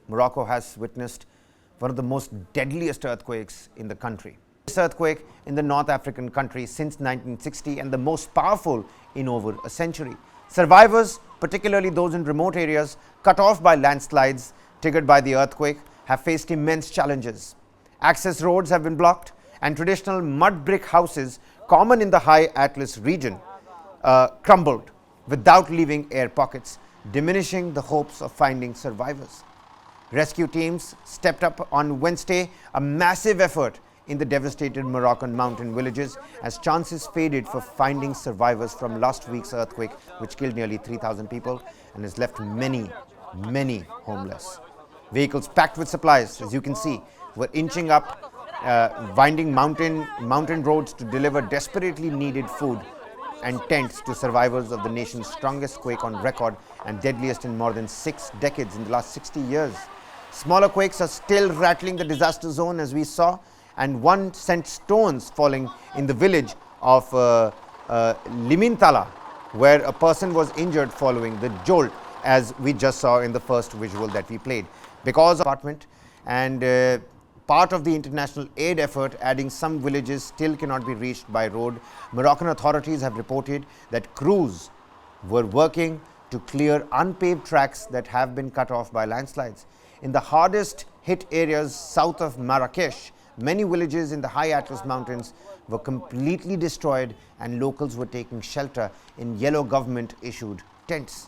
Morocco has witnessed one of the most deadliest earthquakes in the country. This earthquake in the North African country since 1960 and the most powerful in over a century. Survivors, particularly those in remote areas cut off by landslides triggered by the earthquake, have faced immense challenges. Access roads have been blocked and traditional mud brick houses common in the high Atlas region crumbled without leaving air pockets, diminishing the hopes of finding survivors. Rescue teams stepped up on Wednesday, a massive effort in the devastated Moroccan mountain villages as chances faded for finding survivors from last week's earthquake, which killed nearly 3,000 people and has left many homeless. Vehicles packed with supplies, as you can see, were inching up, winding mountain roads to deliver desperately needed food and tents to survivors of the nation's strongest quake on record and deadliest in more than 6 decades in the last 60 years. Smaller quakes are still rattling the disaster zone, as we saw, and one sent stones falling in the village of Imi N'Tala, where a person was injured following the jolt, as we just saw in the first visual that we played. Because of apartment and part of the international aid effort, adding some villages still cannot be reached by road, Moroccan authorities have reported that crews were working to clear unpaved tracks that have been cut off by landslides. In the hardest hit areas south of Marrakesh, many villages in the high Atlas mountains were completely destroyed and locals were taking shelter in yellow government issued tents.